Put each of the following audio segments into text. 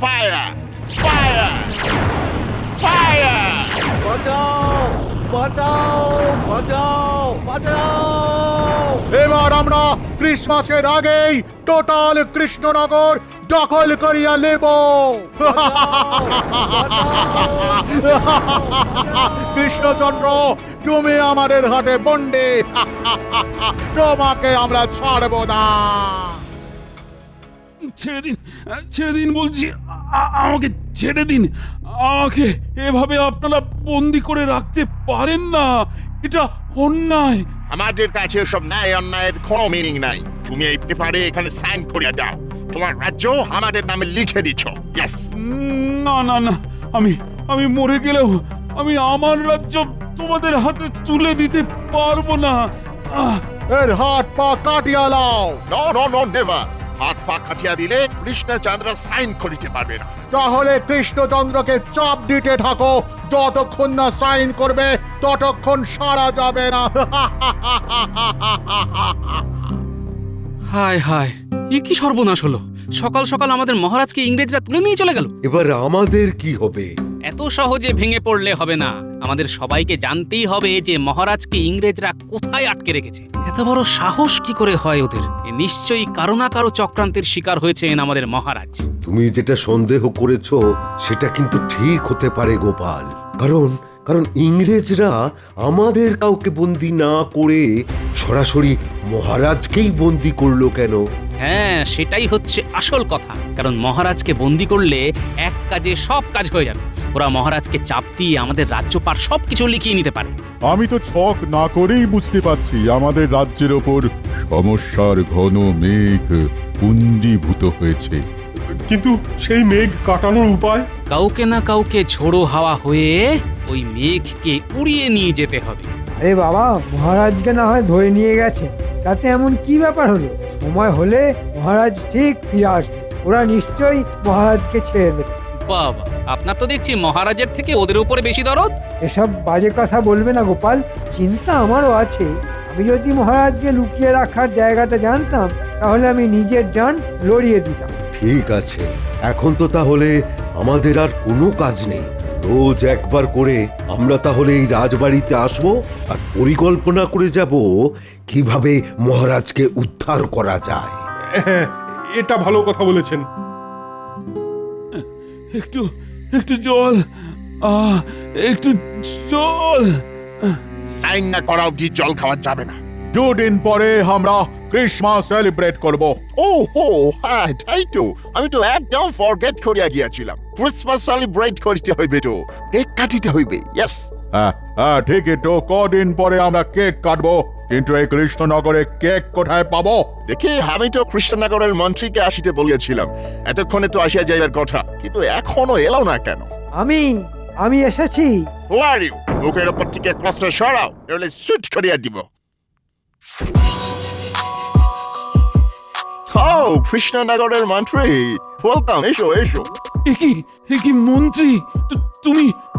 Fire! Fire! Fire! বাঁচাও বাঁচাও বাঁচাও বাঁচাও! এবার আমরা ক্রিসমাসের আগেই টোটাল কৃষ্ণনগর দখল করিয়া নেব। কৃষ্ণচন্দ্র, তুমি আমাদের হাতে বন্দি। তোমাকে আমরা ছাড়ব না। ছেড়ে দিন বলছি, আমাকে ছেড়ে দিন। আমাকে এভাবে আপনারা বন্দি করে রাখতে পারেন না, এটা অন্যায়। আমাদের কাছে সব ন্যায় অন্যায়ের কোনো মিনিং নাই। তুমি এই পেপারে এখানে সাইন করে দাও, তোমার রাজ্য আমাদের নামে লিখে দিচ্ছ। ইয়েস। না না না, আমি মরে গেলেও আমি আমার রাজ্য তোমাদের হাতে তুলে দিতে পারবো না। এর হাত পা কাটিয়া লাও। No no no never. হাত পা কাটিয়া দিলে কৃষ্ণচন্দ্র সাইন করিতে পারবে না। তাহলে কৃষ্ণচন্দ্রকে চাপ দিতে থাকো, যতক্ষণ না সাইন করবে ততক্ষণ সারা যাবে না। হায় হায়, এ কি সর্বনাশ হলো! সকাল সকাল আমাদের মহারাজকে ইংরেজরা তুলে নিয়ে চলে গেল। এবার আমাদের কি হবে? এত সহজে ভেঙে পড়লে হবে না, আমাদের সবাইকে জানতেই হবে যে মহারাজকে ইংরেজরা কোথায় আটকে রেখেছে। এত বড় সাহস কি করে হয় ওদের? এ নিশ্চয়ই কারো না কারো চক্রান্তের শিকার হয়েছেন আমাদের মহারাজ। তুমি যেটা সন্দেহ করেছো সেটা কিন্তু ঠিক হতে পারে গোপাল, কারণ কারণ ইংরেজরা আমাদের কাউকে বন্দি না করে সরাসরি মহারাজকেই বন্দি করলো কেন? হ্যাঁ, সেটাই হচ্ছে আসল কথা। কারণ মহারাজকে বন্দি করলে এক কাজে সব কাজ হয়ে যাবে। ওরা মহারাজকে চাপ দিয়ে আমাদের রাজ্যপাট সবকিছু লিখিয়ে নিতে পারে। আমি তো ছক না করেই বুঝতে পারছি আমাদের রাজ্যের ওপর সমস্যার ঘন মেঘ পুঞ্জীভূত হয়েছে। কিন্তু সেই মেঘ কাটানোর উপায়? কাউকে না কাউকে ঝোড়ো হাওয়া হয়ে ওই মেঘকে উড়িয়ে নিয়ে যেতে হবে। আরে বাবা, মহারাজকে না হয় ধরে নিয়ে গেছে, তাতে এমন কি ব্যাপার হলো? সময় হলে মহারাজ ঠিক ফিরে আসবে, ওরা নিশ্চয়ই মহারাজকে ছেড়ে দেবে। বাবা, আপনার তো দেখছি মহারাজের থেকে ওদের উপরে বেশি দরদ। এসব বাজে কথা বলবে না গোপাল, চিন্তা আমারও আছে। আমি যদি মহারাজকে লুকিয়ে রাখার জায়গাটা জানতাম তাহলে আমি নিজের জান লড়িয়ে দিতাম। ঠিক আছে, এখন তো তাহলে আমাদের আর কোনো কাজ নেই। রোজ একবার করে আমরা তাহলে এই রাজবাড়িতে আসবো আর পরিকল্পনা করে যাব কিভাবে মহারাজকে উদ্ধার করা যায়। হ্যাঁ, এটা ভালো কথা বলেছেন। একটু একটু জল, একটু জল। সাইন না করা অবধি জল খাওয়া যাবে না। দুদিন পরে আমরা ক্রিসমাস সেলিব্রেট করব। ও হো, হ্যাঁ তাই তো। আমি তো একদম ফরগেট করিয়া গিয়াছিলাম। ক্রিসমাস সেলিব্রেট করিতে হইবে তো, কেক কাটিতে হইবে। ইয়েস। হ্যাঁ হ্যাঁ, ঠিকই তো। কদিন পরে আমরা কেক কাটবো, কিন্তু এই কৃষ্ণনগরে কেক কোথায় পাবো? দেখি, আমি তো কৃষ্ণনগরের মন্ত্রীকে আসিতে বলিয়াছিলাম। এতক্ষণে তো আসিয়া যাইবার কথা, কিন্তু এখনো এলো না কেন? আমি এসেছি। Who are you? মুখের ওপর থেকে ক্লথটা সরাও, নইলে সুট করিয়া দিব। Oh, কৃষ্ণনগরের মন্ত্রী, ওয়েলকাম। এসো এসো। একি মন্ত্রী,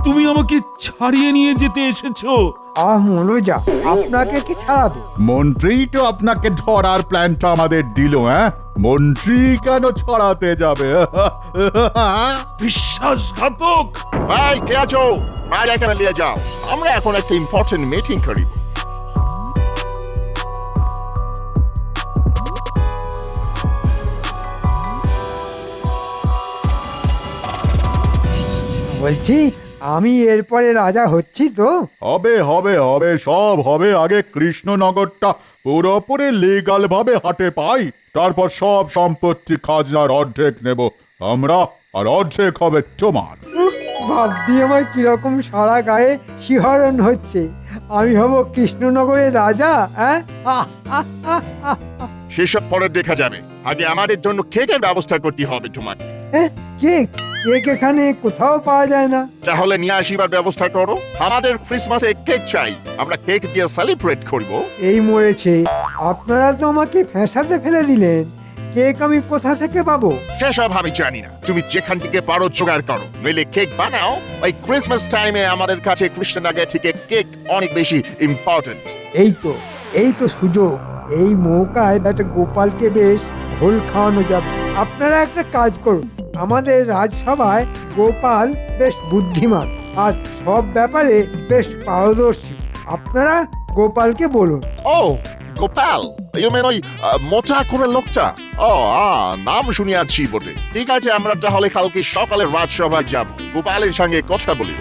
তুমি আমাকে ছাড়িয়ে নিয়ে যেতে এসেছো? মনোজা, আপনাকে কি ছাড়াবে? মন্ত্রী তো আপনাকে ধরার প্ল্যানটা আমাদের দিল। হ্যাঁ, মন্ত্রী কেন ছড়াতে যাবে? বিশ্বাসঘাতক! ভাই, কে আছো? আজ এখানে নিয়ে যাও, আমরা এখন একটা ইম্পর্টেন্ট মিটিং করিব। বলছি, আমি এরপরে রাজা হচ্ছি তো? হবে হবে হবে, সব হবে। আগে কৃষ্ণনগরটা পুরোপুরি লিগাল ভাবে হাতে পাই, তারপর সব সম্পত্তি খাজনার অর্ধেক নেব আমরা, আর অর্ধেক হবে তোমার। ভাবছি আমার কিরকম সারা গায়ে শিহরণ হচ্ছে। আমি হব কৃষ্ণনগরের রাজা। হ্যাঁ, সেসব পরে দেখা যাবে। আগে আমাদের জন্য কেকের ব্যবস্থা করতে হবে তোমাকে। কেক? কেক এখানে কোথাও পাওয়া যায় না। তাহলে নিয়ে আসিবার ব্যবস্থা করো। আমাদের ক্রিসমাসে কেক চাই, আমরা কেক দিয়ে সেলিব্রেট করব। এই মরেছে, আপনারা তো আমাকে ফ্যাঁসাতে ফেলে দিলেন। কেক আমি কোথা থেকে পাবো? সেসব আমি জানি না, তুমি যেখান থেকে পারো জোগাড় করো, নইলে কেক বানাও। ওই ক্রিসমাস টাইমে আমাদের কাছে কৃষ্ণনগর থেকে কেক অনেক বেশি ইম্পর্টেন্ট। এই তো সুযোগ। এই মৌকায় একটা গোপালকে বেশ ঘোল খাওয়ানো যাবে। আপনারা একটা কাজ করুন, আমাদের রাজসভায় গোপাল বেশ বুদ্ধিমান আর সব ব্যাপারে বেশ পারদর্শী। আপনারা গোপালকে বলুন। ও গোপাল, ইউ মেন ওই মোটা করে লোকটা? ও নাম শুনিয়াছি বটে। ঠিক আছে, আমরা তাহলে কালকে সকালে রাজসভায় যাব, গোপালের সঙ্গে কথা বলিব।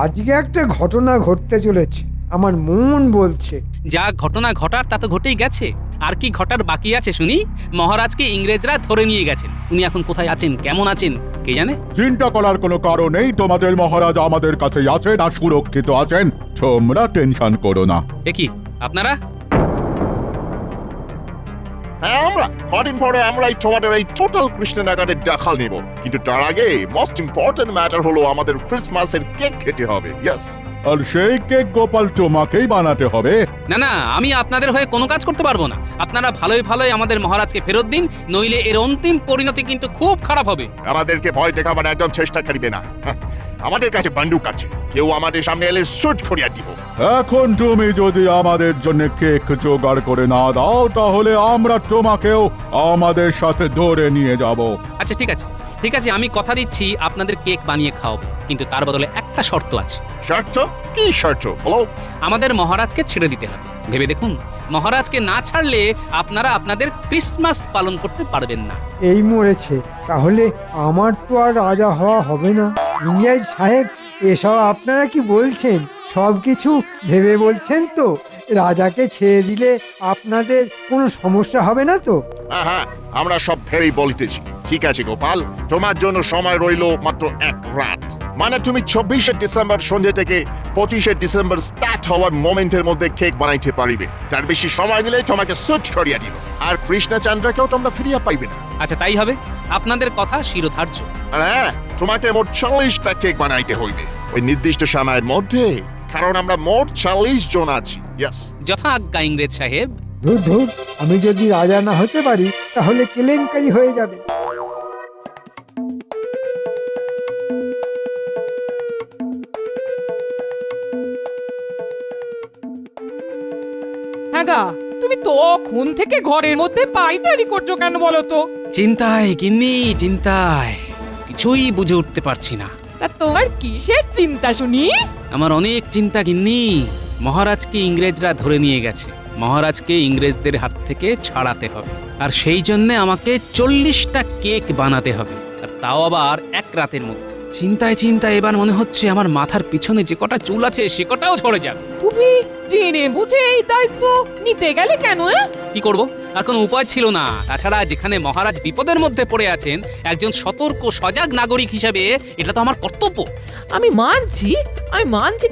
আজকে একটা ঘটনা ঘটতে চলেছে, আমার মন বলছে। যা ঘটনা ঘটার তা তো ঘটেই গেছে, আর কি ঘটার বাকি আছে শুনি? মহারাজকে ইংরেজরা ধরে নিয়ে গেছেন, উনি এখন কোথায় আছেন, কেমন আছেন কে জানে। চিন্তা করার কোনো কারণ নেই, তোমাদের মহারাজ আমাদের কাছেই আছেন আর সুরক্ষিত আছেন, তোমরা টেনশন করো না। এ কি আপনারা? হ্যাঁ, আমরা কদিন পরে আমরাই তোমাদের এই টোটাল কৃষ্ণনগরের দখল নেব, কিন্তু তার আগে মোস্ট ইম্পর্টেন্ট ম্যাটার হলো আমাদের ক্রিসমাসের কেক খেতে হবে। ইয়েস। আর সেই কেক গোপাল তোমাকেই বানাতে হবে। না না, আমি আপনাদের হয়ে কোনো কাজ করতে পারবো না। আপনারা ভালোই ভালোই আমাদের মহারাজকে ফেরত দিন, নইলে এর অন্তিম পরিণতি কিন্তু খুব খারাপ হবে। আমাদেরকে ভয় দেখাবার একদম চেষ্টা করিবে না। আমাদের কাছে বন্দুক আছে, কেউ আমাদের সামনে এলে শুট করিয়া দিব। এখন তুমি যদি আমাদের জন্য কেক জোগাড় করে না দাও, তাহলে আমরা তোমাকেও আমাদের সাথে ধরে নিয়ে যাব। আচ্ছা ঠিক আছে, ঠিক আছে, আমি কথা দিচ্ছি আপনাদের কেক বানিয়ে খাওয়াবো, কিন্তু তার বদলে একটা শর্ত আছে। শর্ত? কি শর্ত বলো? আমাদের মহারাজকে ছেড়ে দিতে হবে। ভেবে দেখুন, মহারাজকে না ছাড়লে আপনারা আপনাদের ক্রিসমাস পালন করতে পারবেন না। এই মরেছে, তাহলে আমার তো আর রাজা হওয়া হবে না। ইংরেজ সাহেব, এসব আপনারা কি বলছেন? সব কিছু ভেবে বলছেন তো? রাজাকে ছেড়ে দিলে আপনাদের কোনো সমস্যা হবে না তো? হ্যাঁ, আমরা সব ভেবেই বলিতেছি। ঠিক আছে গোপাল, তোমার জন্য সময় রইল মাত্র এক রাত। মানে তুমি 24শে ডিসেম্বর সন্ধ্যে থেকে 25শে ডিসেম্বর স্টার্ট হওয়ার মোমেন্টের মধ্যে কেক বানাইতে পারিবে। তার বেশি সময় নিলে তোমাকে সুট করিয়া দিব, আর কৃষ্ণচন্দ্রকেও তোমরা ফিরিয়া পাইবে না। আচ্ছা তাই হবে, আপনাদের কথা শিরোধার্য। আর হ্যাঁ, তোমাকে মোট 40টা কেক বানাইতে হইবে ওই নির্দিষ্ট সময়ের মধ্যে, কারণ আমরা মোট 40 জন আছি। ইয়েস। যথা আজ্ঞা ইংরেজ সাহেব। ধুর ধুর, আমি যদি রাজা না হতে পারি তাহলে কেলেঙ্কারি হয়ে যাবে। হ্যাঁ গা, তুমি তখন থেকে ঘরের মধ্যে পাইটারি করছো কেন বলো তো? চিন্তায় গিন্নি, চিন্তায় কিছুই বুঝে উঠতে পারছি না। তা তোমার কিসের চিন্তা শুনি? আমার অনেক চিন্তা গিন্নি। মহারাজকে ইংরেজরা ধরে নিয়ে গেছে, মহারাজকে ইংরেজদের হাত থেকে ছাড়াতে হবে, আর সেই জন্য আমাকে 40টা কেক বানাতে হবে, আর তাও আবার এক রাতের মধ্যে। চিন্তায় চিন্তায় এবার মনে হচ্ছে আমার মাথার পিছনে যে কটা চুল আছে সে কটাও ঝরে যাবে। তুমি জেনে বুঝে এই দায়িত্ব নিতে গেলে কেন? কি করব, আর কোনো উপায় ছিল না। তাছাড়া যেখানে মহারাজ বিপদের মধ্যে পড়ে আছেন, একজন সতর্ক সজাগ নাগরিক হিসেবে এটা তো আমার কর্তব্য। আমি মানছি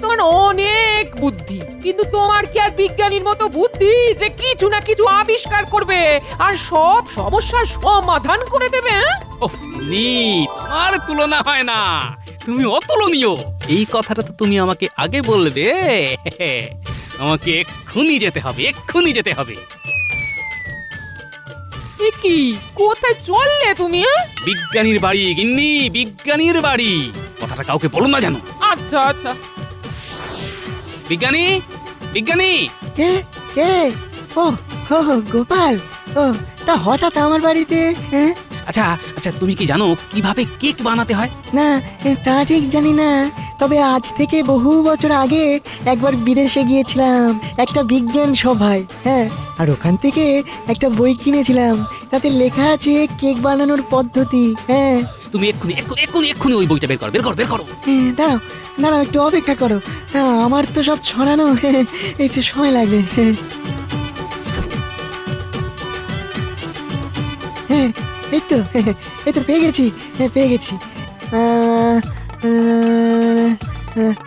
তোমার অনেক বুদ্ধি, কিন্তু তোমার কি আর বিজ্ঞানীর মতো বুদ্ধি যে কিছু না কিছু আবিষ্কার করবে আর সব সমস্যার সমাধান করে দেবে? ওহ নি, তোমার তুলনা হয় না, তুমি অতুলনীয়। এই কথাটা তো তুমি আমাকে আগে বলবে। আমাকে এক্ষুনি যেতে হবে, এক্ষুনি যেতে হবে। এ কি, কোথায় চললে তুমি? বিজ্ঞানীর বাড়ি গিন্নি, বিজ্ঞানীর বাড়ি। কথাটা কাউকে বলো না জানো। আচ্ছা আচ্ছা। বিজ্ঞানী, বিজ্ঞানী। কে কে? ও হো হো, গোপাল। ও তা হঠাৎ আমার বাড়িতে? হ্যাঁ, আচ্ছা আচ্ছা, তুমি কি জানো কিভাবে কেক বানাতে হয়? না তা ঠিক জানি না, তবে আজ থেকে বহু বছর আগে একবার বিদেশে গিয়েছিলাম একটা বিজ্ঞান সভায়। হ্যাঁ, আর ওখান থেকে একটা বই কিনেছিলাম, তাতে লেখা আছে কেক বানানোর পদ্ধতি। হ্যাঁ, তুমি এক্ষুনি এক্ষুনি এক্ষুনি এক্ষুনি ওই বইটা বের করো, বের করো, বের করো। হ্যাঁ, দাঁড়াও দাঁড়াও, একটু অপেক্ষা করো। হ্যাঁ, আমার তো সব ছড়ানো, একটু সময় লাগবে। হ্যাঁ, এই তো পেয়ে গেছি, পেয়ে গেছি।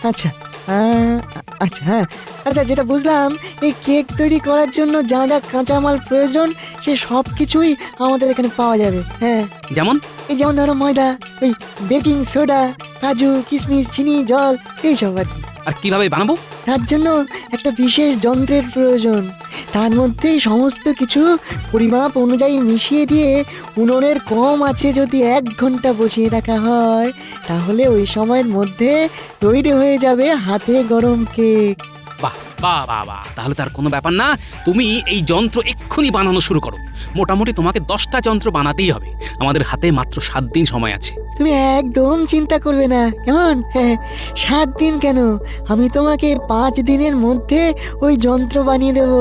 আচ্ছা আচ্ছা, হ্যাঁ আচ্ছা, যেটা বুঝলাম, এই কেক তৈরি করার জন্য যা যা কাঁচামাল প্রয়োজন সে সব কিছুই আমাদের এখানে পাওয়া যাবে। হ্যাঁ, যেমন এই যেমন ধরো ময়দা, ওই বেকিং সোডা, কাজু, কিশমিশ, চিনি, জল, এইসব আর কি। আর কিভাবে বানাবো? তার জন্য একটা বিশেষ যন্ত্রের প্রয়োজন। তার মধ্যে সমস্ত কিছু পরিমাপ অনুযায়ী মিশিয়ে দিয়ে উনুনের কম আছে যদি 1 ঘন্টা বসিয়ে রাখা হয়, তাহলে ওই সময়ের মধ্যে তৈরি হয়ে যাবে হাতে গরম কেক। বাহ, বাহ বাহ বাহ, তাহলে তার কোনো ব্যাপার না। তুমি এই যন্ত্র এক্ষুনি বানানো শুরু করো। মোটামুটি তোমাকে 10টা যন্ত্র বানাতেই হবে। আমাদের হাতে মাত্র 7 দিন সময় আছে। তুমি একদম চিন্তা করবে না কেমন? 7 দিন কেন, আমি তোমাকে 5 দিনের মধ্যে ওই যন্ত্র বানিয়ে দেব।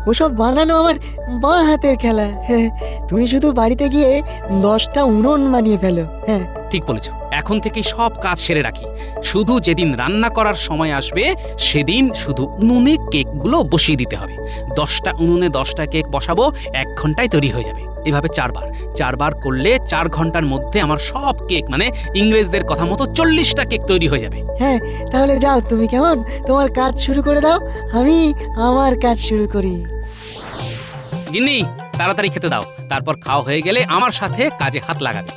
ওসব বানানো আমার বাঁ হাতের খেলা। তুমি শুধু বাড়িতে গিয়ে 10টা উনুন বানিয়ে ফেলো। ঠিক বলেছ, এখন থেকেই সব কাজ সেরে রাখি। শুধু যেদিন রান্না করার সময় আসবে সেদিন শুধু উনুনে কেকগুলো বসিয়ে দিতে হবে। 10টা উনুনে 10টা কেক বসাবো, 1 ঘন্টায় তৈরি হয়ে যাবে। এভাবে 4 বার করলে 4 ঘন্টার মধ্যে আমার সব কেক, মানে ইংরেজদের কথা মতো 40টা কেক তৈরি হয়ে যাবে। তাহলে যাও তুমি কেমন, তোমার কাজ শুরু করে দাও, আমি আমার কাজ শুরু করি। গিন্নি, তাড়াতাড়ি খেতে দাও। তারপর খাওয়া হয়ে গেলে আমার সাথে কাজে হাত লাগাবে।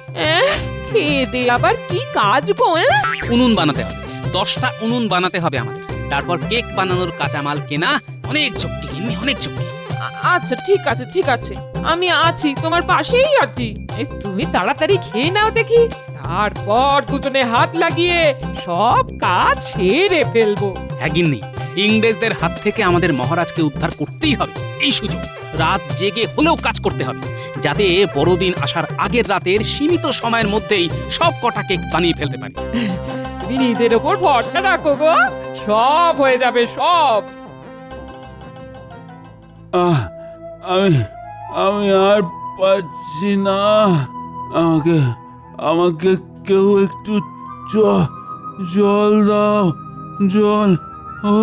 খেতে আবার কি কাজ গো? উনুন বানাতে হবে, 10টা উনুন বানাতে হবে আমাদের। তারপর কেক বানানোর কাঁচামাল কেনা, অনেক চুক্তি গিন্নি, অনেক চুক্তি। আচ্ছা ঠিক আছে ঠিক আছে, আমি আছি, তোমার পাশেই আছি। তুমি তাড়াতাড়ি খেয়ে নাও দেখি, তারপর দুজনে হাত লাগিয়ে সব কাজ সেরে ফেলবো। হ্যাঁ গিন্নি, ইংরেজদের হাত থেকে আমাদের মহারাজকে উদ্ধার করতেই হবে। এই সুযোগ রাত জেগে হলেও কাজ করতে হবে, যাতে বড়দিন আসার আগের রাতের সীমিত সময়ের মধ্যেই সব কটা কেক বানিয়ে ফেলতে পারি। তুমি নিজের ওপর ভরসা রাখো গো, সব হয়ে যাবে সব। আমি আর পারছি না। আমাকে কেউ একটু জল দাও, জল। ও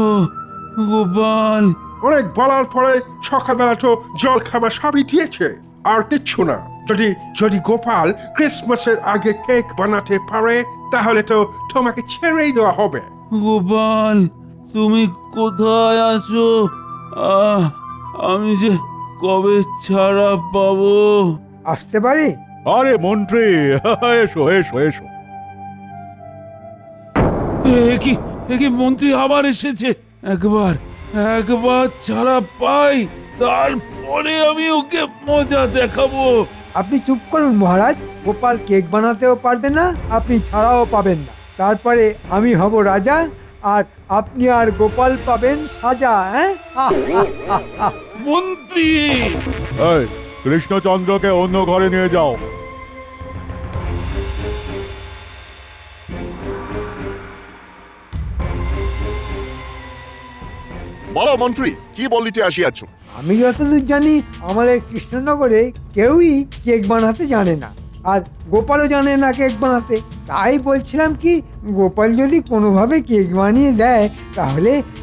গোপাল, অনেক বলার পরে সকালবেলা তো জল খাবার সবই দিয়েছে, আর কিচ্ছু না। যদি গোপাল ক্রিসমাসের আগে কেক বানাতে পারে তাহলে তো তোমাকে ছেড়েই দেওয়া হবে। গোপাল, তুমি কোথায় আছো? আমি যে কবে ছাড়া পাবো? আসতে পারি? আরে মন্ত্রী, এসো এসো এসো। এ কি মন্ত্রী আবার এসেছে? একবার ছাড়া পাই, তারপরে আমি ওকে মজা দেখাবো। আপনি চুপ করুন মহারাজ। গোপাল কেক বানাতেও পারবে না, আপনি ছাড়াও পাবেন না। তারপরে আমি হব রাজা, আর আপনি আর গোপাল পাবেন সাজা। মন্ত্রী, এই, কৃষ্ণচন্দ্রকে অন্য ঘরে নিয়ে যাও। বলো মন্ত্রী, কি বলিতে আসিয়াছ? আমি যতদূর জানি আমাদের কৃষ্ণনগরে কেউই কেক বানাতে জানে না, আর গোপালও জানে না কেক বানাতে। তাই বলছিলাম কি, গোপাল যদি কোনোভাবে কেক বানিয়ে দেয়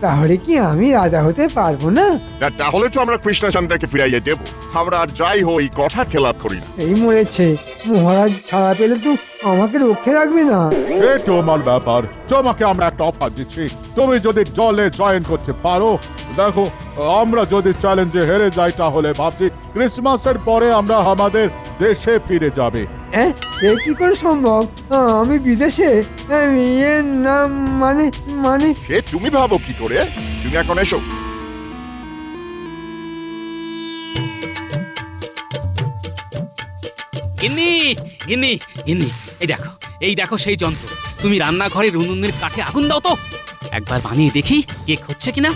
তাহলে কি আমি রাজা হতে পারবো না? তাহলে তো আমরা কৃষ্ণচন্দ্রকে ফিরাইয়ে দেব। আমরা আর যাই হই কথা খেলাপ করি না। এই মরেছে, মহারাজ ছাড়া পেলে তো আমাকে রক্ষে রাখবে না। এ তোমার ব্যাপার, তোমাকে আমরা একটা অফার দিচ্ছি। তুমি যদি দলে জয়েন করতে পারো, দেখো, আমরা যদি চ্যালেঞ্জে হেরে যাই তাহলে ভাবছি ক্রিসমাসের পরে আমরা আমাদের দেশে ফিরে যাবে। এ কি করে সম্ভব? আমি বিদেশে? না, মানে সে তুমি ভাবো কি করে? তুমি এখন এসো। গিন্নি গিন্নি গিন্নি, এই দেখো সেই যন্ত্র। তুমি রান্নাঘরের উনুনের কাঠে আগুন দাও তো, একবার বানিয়ে দেখি কেক হচ্ছে কিনা।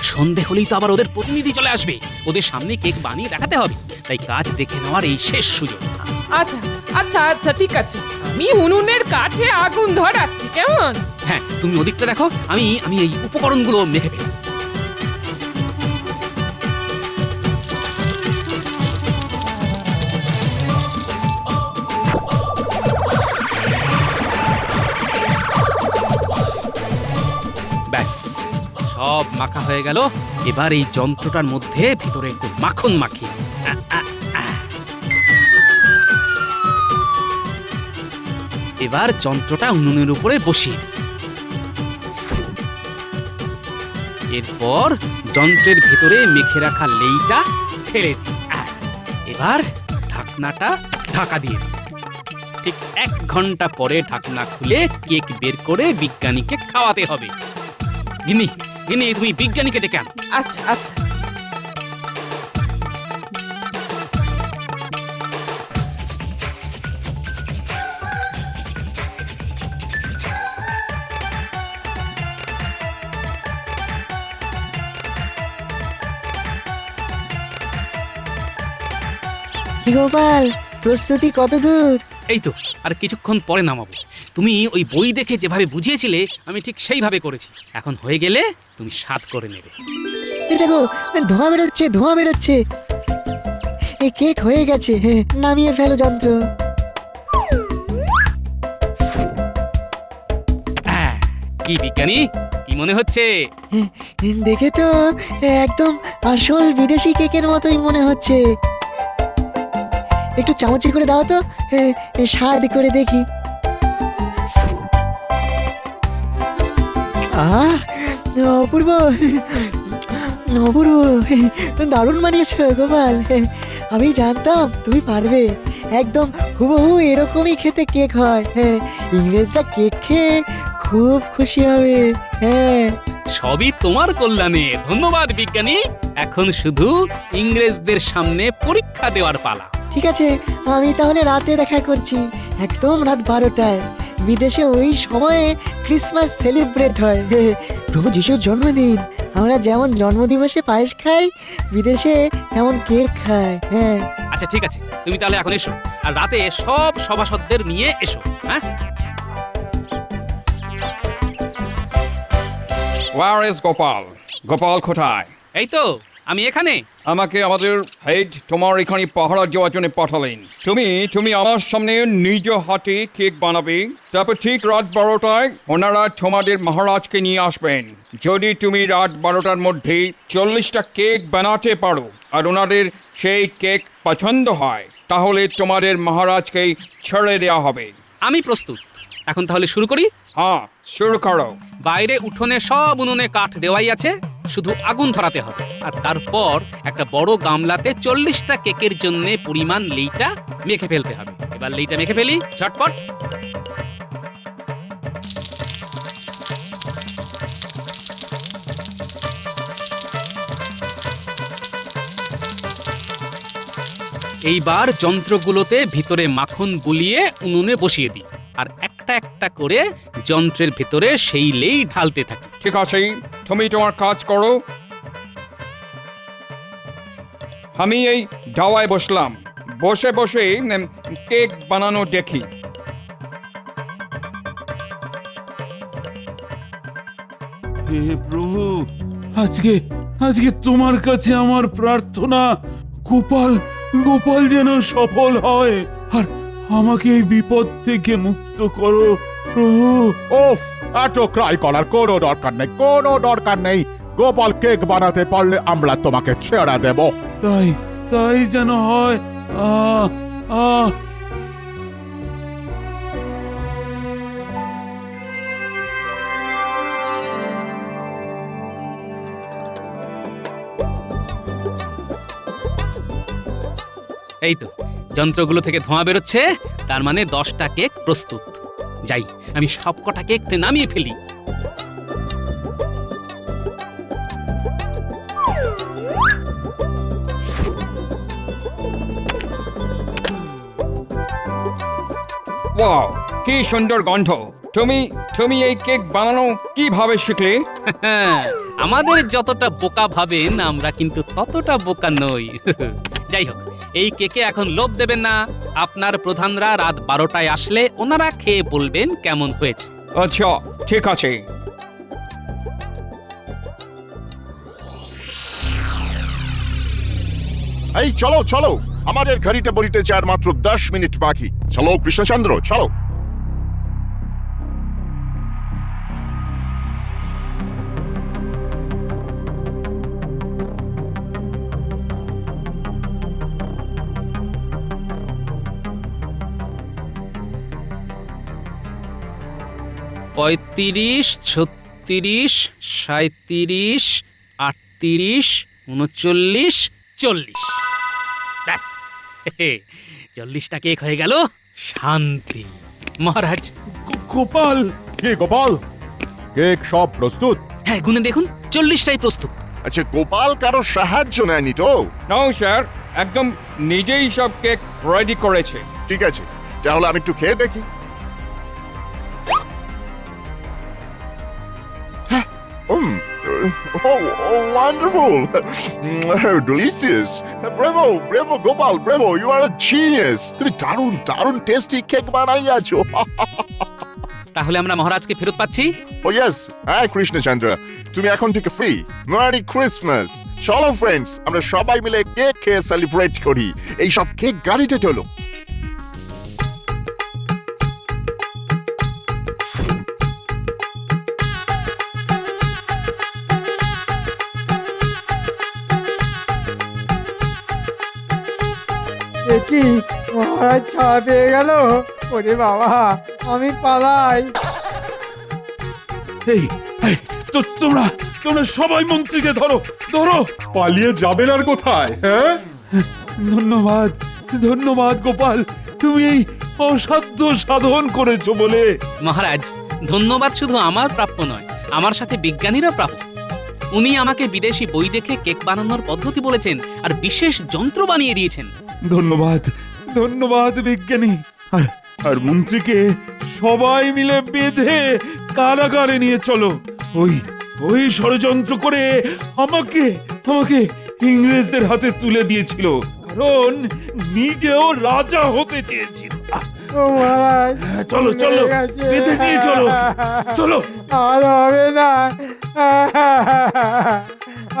সন্ধে হলেই তো আবার ওদের প্রতিনিধি চলে আসবে, ওদের সামনে কেক বানিয়ে দেখাতে হবে। তাই কাজ দেখে নেওয়ার এই শেষ সুযোগ। আচ্ছা আচ্ছা আচ্ছা ঠিক আছে, আমি উনুনের কাঠে আগুন ধরাচ্ছি কেমন? হ্যাঁ, তুমি ওদিকটা দেখো, আমি এই উপকরণগুলো মেখে ফেলি। ব্যাস, সব মাখা হয়ে গেল। এবার এই যন্ত্রটার মধ্যে ভিতরে একটু মাখন মাখি। এবার যন্ত্রটা উনুনের উপরে বসিয়ে, এরপর যন্ত্রের ভিতরে মেখে রাখা লেইটা ফেলে দিই। এবার ঢাকনাটা ঢাকা দিয়ে দিই। ঠিক 1 ঘন্টা পরে ঢাকনা খুলে কেক বের করে বিজ্ঞানীকে খাওয়াতে হবে। গিন্নি, তুমি বিজ্ঞানীকে ডেকে আনো। আচ্ছা আচ্ছা। কি গোপাল, প্রস্তুতি কত দূর? এই তো আর কিছুক্ষণ পরে নামাবো। তুমি ওই বই দেখে যেভাবে বুঝিয়েছিলে আমি ঠিক সেইভাবে করেছি। এখন হয়ে গেলে তুমি স্বাদ করে নেবে। এই দেখো, ধোঁয়া বেরোচ্ছে, ধোঁয়া বেরোচ্ছে। এই কেক হয়ে গেছে, নামিয়ে ফেলো যন্ত্র। কি বিজ্ঞানী, কি মনে হচ্ছে? দেখে তো একদম আসল বিদেশি কেকের মতোই মনে হচ্ছে। একটু চামচে করে দাও তো, স্বাদ করে দেখি। আহ, অপূর্ব, অপূর্ব, দারুণ বানিয়েছো গোপাল। আমি জানতাম তুমি পারবে। একদম হুবহু এরকমই খেতে কেক হয়। ইংরেজরা কেক খেয়ে খুব খুশি হবে। হ্যাঁ, সবই তোমার কল্যাণে। ধন্যবাদ বিজ্ঞানী। এখন শুধু ইংরেজদের সামনে পরীক্ষা দেওয়ার পালা। ঠিক আছে, আমি তাহলে রাতে দেখা করছি, একদম রাত 12টায়। বিদেশে ওই সময়ে ক্রিসমাস সেলিব্রেট হয়, প্রভু যিশুর জন্মদিন। আমরা যেমন জন্মদিবসে পায়েস খাই, বিদেশে তেমন কেক খায়। হ্যাঁ, আচ্ছা ঠিক আছে, তুমি তাহলে এখন এসো, আর রাতে সব সভাসদদের নিয়ে এসো। হ্যাঁ, Where is গোপাল? গোপাল কোথায়? এই তো আমি এখানে। আমাকে আমাদের হেড তোমার এখানে পাহারা দেওয়ার জন্য পাঠালেন। তুমি আমার সামনে নিজ হাতে কেক বানাবে, তারপর ঠিক রাত 12টায় ওনারা তোমাদের মহারাজকে নিয়ে আসবেন। যদি তুমি রাত 12টার মধ্যে 40টা কেক বানাতে পারো আর ওনাদের সেই কেক পছন্দ হয়, তাহলে তোমাদের মহারাজকে ছেড়ে দেওয়া হবে। আমি প্রস্তুত। এখন তাহলে শুরু করি। হ্যাঁ, শুরু করো। বাইরে উঠোনে সব উনুনে কাঠ দেওয়াই আছে, শুধু আগুন ধরাতে হবে। আর তারপর একটা বড় গামলাতে 40টা কেকের জন্য পরিমাণ লেইটা মেখে ফেলতে হবে। এবার লেইটা মেখে ফেলি ঝটপট। এইবার যন্ত্রগুলোতে ভিতরে মাখন বুলিয়ে উনুনে বসিয়ে দিই, আর একটা একটা করে যন্ত্রের ভিতরে সেই লেই ঢালতে থাকি। ঠিক আছে, তুমি তোমার কাজ করো। আমি এই দাওয়ায় বসলাম, বসে বসে কেক বানানো দেখি। হে প্রভু, আজকে আজকে তোমার কাছে আমার প্রার্থনা, গোপাল গোপাল যেন সফল হয়, আর আমাকে এই বিপদ থেকে মুক্ত করো প্রভু। ওফ, এত ক্রাই করার কোনো দরকার নেই, কোনো দরকার নেই। গোপাল কেক বানাতে পারলে আমরা তোমাকে ছেড়ে দেব। তাই তাই যেন হয়। আহ আহ এই তো যন্ত্রগুলো থেকে ধোঁয়া বেরোচ্ছে, তার মানে 10টা কেক প্রস্তুত। যাই, আমি সবকটা কেক নামিয়ে ফেলি। ওয়াও, কি সুন্দর গন্ধ। তুমি এই কেক বানানো কিভাবে শিখলে? আমাদের যতটা বোকা ভাবেন আমরা কিন্তু ততটা বোকা নই। যাই হোক, এই কেকে এখন লোভ দেবেন না। আপনার প্রধানরা রাত 12টায় আসলে ওনারা খেয়ে বলবেন কেমন হয়েছে। আচ্ছা ঠিক আছে। এই চলো চলো, আমাদের ঘড়িতে বলিতেছে আর মাত্র 10 মিনিট বাকি। চলো কৃষ্ণচন্দ্র, চলো। পঁয়ত্রিশ, 36, 37, 38, 39, 40। ব্যাস, 40টা কেক হয়ে গেল। শান্তি। মহারাজ। গোপাল, কি গোপাল, কেক সব প্রস্তুত? হ্যাঁ, গুনে দেখুন, 40টাই প্রস্তুত। আচ্ছা, গোপাল কারো সাহায্য নেয়নি তো? নাও স্যার, একদম নিজেই সব কেক রেডি করেছে। ঠিক আছে, তাহলে আমি একটু খেয়ে দেখি। Oh, wonderful! Delicious! Bravo, bravo, Gopal, bravo! You are a genius! তুমি দারুণ দারুণ টেস্টি কেক বানাইয়াছো। তাহলে আমরা মহারাজকে ফেরত পাচ্ছি? Oh yes, হ্যাঁ কৃষ্ণচন্দ্র, তুমি এখন থেকে ফ্রি। Merry Christmas! চলো ফ্রেন্ডস, আমরা সবাই মিলে কেক খেয়ে সেলিব্রেট করি। এই সব কেক গাড়িতে চলো। কি মহারাজ ছাড়া পেয়ে গেল? ওরে বাবা, আমি পালাই। এই এই, তো তোমরা তোমরা সবাই মন্ত্রীকে ধরো ধরো। পালিয়ে যাবেন আর কোথায়? হ্যাঁ, ধন্যবাদ ধন্যবাদ গোপাল, তুমি এই অসাধ্য সাধন করেছো বলে। মহারাজ, ধন্যবাদ শুধু আমার প্রাপ্য নয়, আমার সাথে বিজ্ঞানীরা প্রাপ্য। উনি আমাকে বিদেশি বই দেখে কেক বানানোর পদ্ধতি বলেছেন আর বিশেষ যন্ত্র বানিয়ে দিয়েছেন। ধন্যবাদ ধন্যবাদ বিজ্ঞানী। আর আর মন্ত্রীকে সবাই মিলে বেঁধে কারাগারে নিয়ে চলো। ওই ওই ষড়যন্ত্র করে আমাকে আমাকে ইংরেজদের হাতে তুলে দিয়েছিল, কারণ নিজেও রাজা হতে চেয়েছিল। ও মহারাজ, চলো চলো, হয়ে গেছে। বেঁধে নিয়ে চলো চলো। আর হবে না,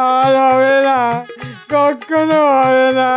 আর হবে না, কখনো হবে না।